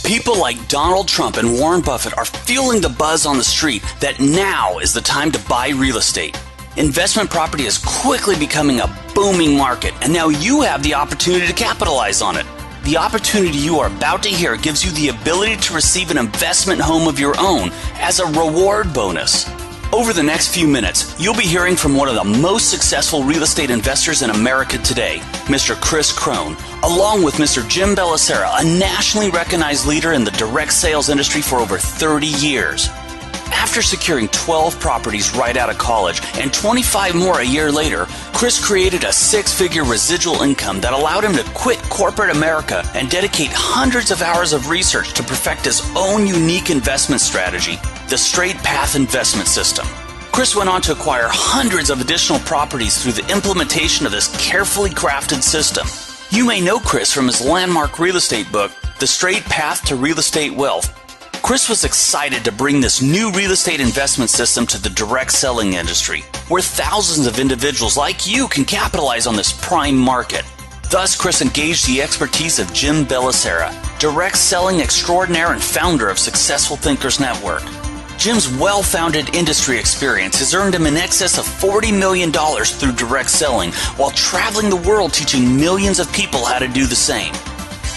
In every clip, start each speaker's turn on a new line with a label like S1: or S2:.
S1: People like Donald Trump and Warren Buffett are fueling the buzz on the street that now is the time to buy real estate. Investment property is quickly becoming a booming market, and now you have the opportunity to capitalize on it. The opportunity you are about to hear gives you the ability to receive an investment home of your own as a reward bonus. Over the next few minutes, you'll be hearing from one of the most successful real estate investors in America today, Mr. Kris Krohn, along with Mr. Jim Bellacera, a nationally recognized leader in the direct sales industry for over 30 years. After securing 12 properties right out of college and 25 more a year later, Kris created a six-figure residual income that allowed him to quit corporate America and dedicate hundreds of hours of research to perfect his own unique investment strategy, the Straight Path Investment System. Kris went on to acquire hundreds of additional properties through the implementation of this carefully crafted system. You may know Kris from his landmark real estate book, The Straight Path to Real Estate Wealth. Kris was excited to bring this new real estate investment system to the direct selling industry, where thousands of individuals like you can capitalize on this prime market. Thus, Kris engaged the expertise of Jim Bellacera, direct selling extraordinaire and founder of Successful Thinkers Network. Jim's well-founded industry experience has earned him in excess of $40 million through direct selling, while traveling the world teaching millions of people how to do the same.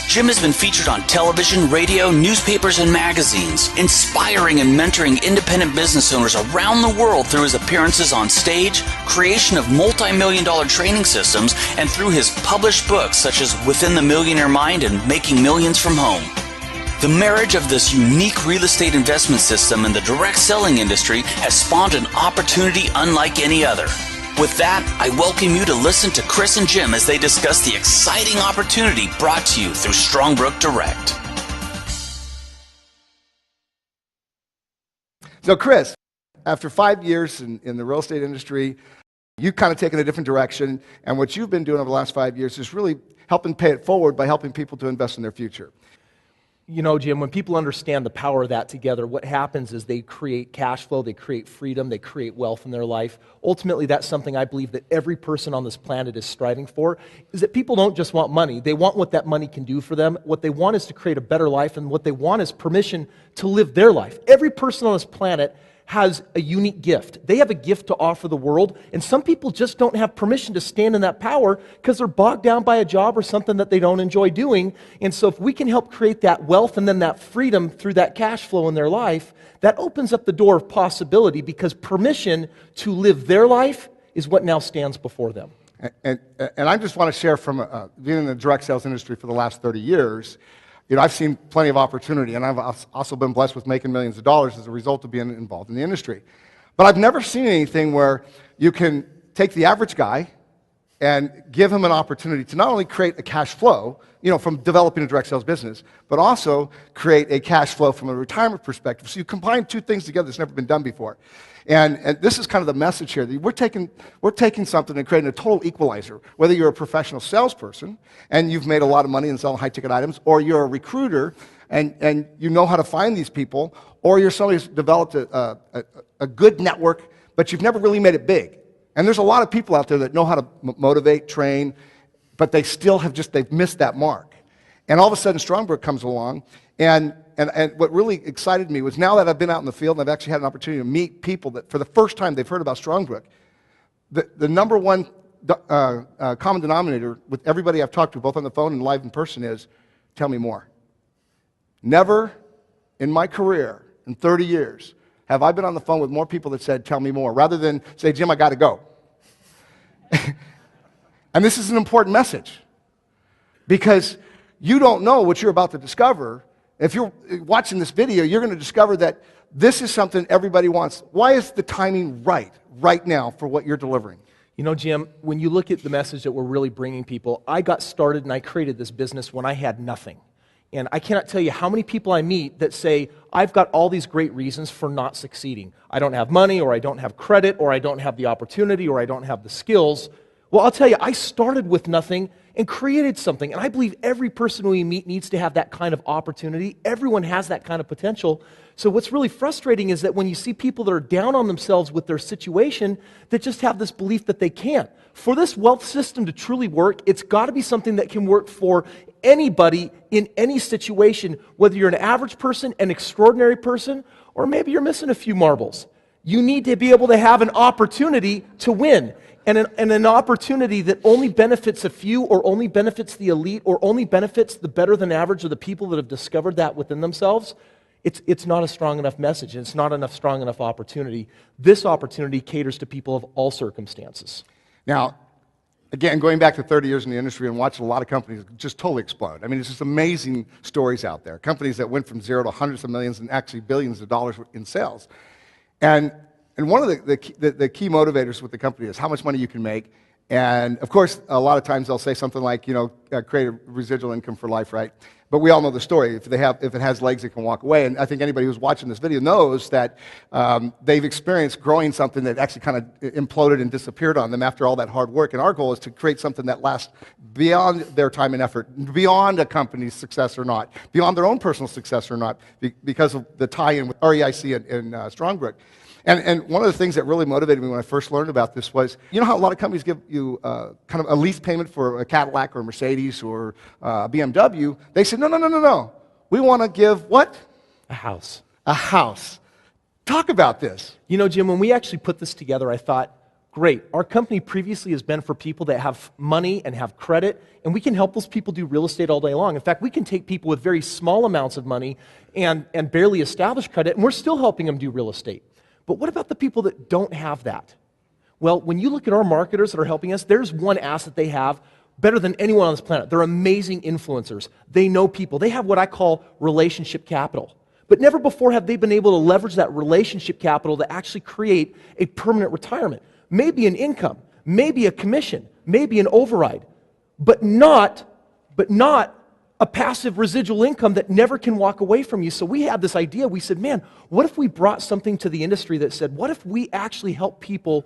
S1: Jim has been featured on television, radio, newspapers, and magazines, inspiring and mentoring independent business owners around the world through his appearances on stage, creation of multi-million-dollar training systems, and through his published books such as Within the Millionaire Mind and Making Millions from Home. The marriage of this unique real estate investment system and the direct selling industry has spawned an opportunity unlike any other. With that, I welcome you to listen to Kris and Jim as they discuss the exciting opportunity brought to you through Strongbrook Direct.
S2: So Kris, after 5 years in the real estate industry, you've kind of taken a different direction, and what you've been doing over the last 5 years is really helping pay it forward by helping people to invest in their future.
S3: You know, Jim, when people understand the power of that together, what happens is they create cash flow, they create freedom, they create wealth in their life. Ultimately, that's something I believe that every person on this planet is striving for, is that people don't just want money. They want what that money can do for them. What they want is to create a better life, and what they want is permission to live their life. Every person on this planet has a unique gift. They have a gift to offer the world, and some people just don't have permission to stand in that power because they're bogged down by a job or something that they don't enjoy doing. And so if we can help create that wealth and then that freedom through that cash flow in their life, that opens up the door of possibility, because permission to live their life is what now stands before them.
S2: And I just want to share from being in the direct sales industry for the last 30 years, you know, I've seen plenty of opportunity, and I've also been blessed with making millions of dollars as a result of being involved in the industry. But I've never seen anything where you can take the average guy and give him an opportunity to not only create a cash flow, you know, from developing a direct sales business, but also create a cash flow from a retirement perspective. So you combine two things together that's never been done before. And this is kind of the message here. We're taking something and creating a total equalizer. Whether you're a professional salesperson and you've made a lot of money in selling high-ticket items, or you're a recruiter and you know how to find these people, or you're somebody who's developed a good network, but you've never really made it big. And there's a lot of people out there that know how to motivate, train, but they still they've missed that mark. And all of a sudden, Strongbrook comes along, and what really excited me was, now that I've been out in the field and I've actually had an opportunity to meet people that for the first time they've heard about Strongbrook, the number one common denominator with everybody I've talked to, both on the phone and live in person, is, tell me more. Never in my career, in 30 years, have I been on the phone with more people that said, tell me more, rather than say, Jim, I got to go. And this is an important message, because you don't know what you're about to discover. If you're watching this video, you're going to discover that this is something everybody wants. Why is the timing right now for what you're delivering?
S3: You know, Jim, when you look at the message that we're really bringing people, I got started and I created this business when I had nothing. And I cannot tell you how many people I meet that say, I've got all these great reasons for not succeeding. I don't have money, or I don't have credit, or I don't have the opportunity, or I don't have the skills. Well, I'll tell you, I started with nothing and created something. And I believe every person we meet needs to have that kind of opportunity. Everyone has that kind of potential. So what's really frustrating is that when you see people that are down on themselves with their situation, that just have this belief that they can't. For this wealth system to truly work, it's got to be something that can work for anybody in any situation, whether you're an average person, an extraordinary person, or maybe you're missing a few marbles. You need to be able to have an opportunity to win. And an opportunity that only benefits a few, or only benefits the elite, or only benefits the better than average, or the people that have discovered that within themselves, it's not a strong enough message, and it's not enough strong enough opportunity. This opportunity caters to people of all circumstances.
S2: Now, again, going back to 30 years in the industry and watching a lot of companies just totally explode. I mean, it's just amazing stories out there. Companies that went from zero to hundreds of millions and actually billions of dollars in sales. And one of the key motivators with the company is how much money you can make. And of course, a lot of times they'll say something like, create a residual income for life, right? But we all know the story. If it has legs, it can walk away. And I think anybody who's watching this video knows that they've experienced growing something that actually kind of imploded and disappeared on them after all that hard work. And our goal is to create something that lasts beyond their time and effort, beyond a company's success or not, beyond their own personal success or not, because of the tie-in with REIC and Strongbrook. And one of the things that really motivated me when I first learned about this was, you know how a lot of companies give you kind of a lease payment for a Cadillac or a Mercedes or a BMW? They said, no. We want to give what?
S3: A house.
S2: A house. Talk about this.
S3: You know, Jim, when we actually put this together, I thought, great, our company previously has been for people that have money and have credit, and we can help those people do real estate all day long. In fact, we can take people with very small amounts of money and barely established credit, and we're still helping them do real estate. But what about the people that don't have that? Well, when you look at our marketers that are helping us, there's one asset they have better than anyone on this planet. They're amazing influencers. They know people. They have what I call relationship capital. But never before have they been able to leverage that relationship capital to actually create a permanent retirement. Maybe an income, maybe a commission, maybe an override, but not a passive residual income that never can walk away from you. So we had this idea. We said, man, what if we brought something to the industry that said, what if we actually help people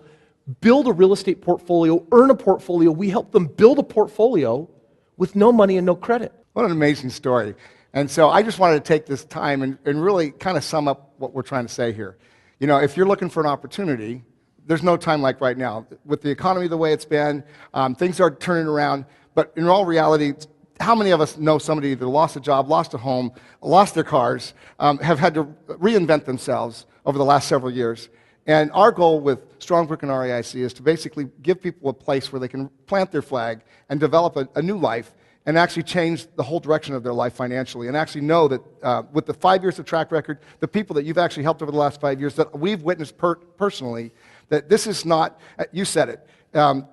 S3: build a real estate portfolio, earn a portfolio? We help them build a portfolio with no money and no credit.
S2: What an amazing story. And so I just wanted to take this time and really kind of sum up what we're trying to say here. You know, if you're looking for an opportunity, there's no time like right now. With the economy the way it's been, things are turning around. But in all reality, how many of us know somebody either lost a job, lost a home, lost their cars, have had to reinvent themselves over the last several years? And our goal with Strongbrook and REIC is to basically give people a place where they can plant their flag and develop a new life and actually change the whole direction of their life financially, and actually know that with the 5 years of track record, the people that you've actually helped over the last 5 years that we've witnessed personally, that this is not, you said it,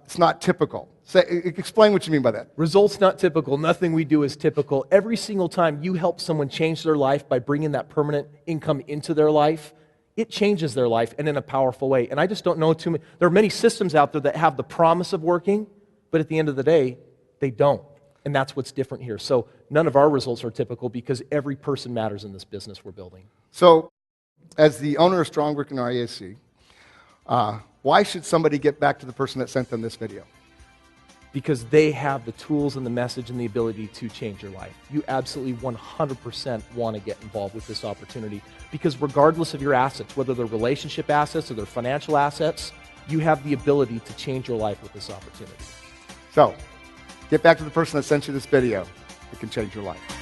S2: it's not typical. Explain what you mean by that.
S3: Results not typical. Nothing we do is typical. Every single time you help someone change their life by bringing that permanent income into their life, it changes their life, and in a powerful way. And I just don't know too many. There are many systems out there that have the promise of working, but at the end of the day, they don't. And that's what's different here. So none of our results are typical because every person matters in this business we're building.
S2: So as the owner of Strongbrook and REIC, why should somebody get back to the person that sent them this video?
S3: Because they have the tools and the message and the ability to change your life. You absolutely 100% want to get involved with this opportunity, because regardless of your assets, whether they're relationship assets or they're financial assets, you have the ability to change your life with this opportunity.
S2: So, get back to the person that sent you this video. It can change your life.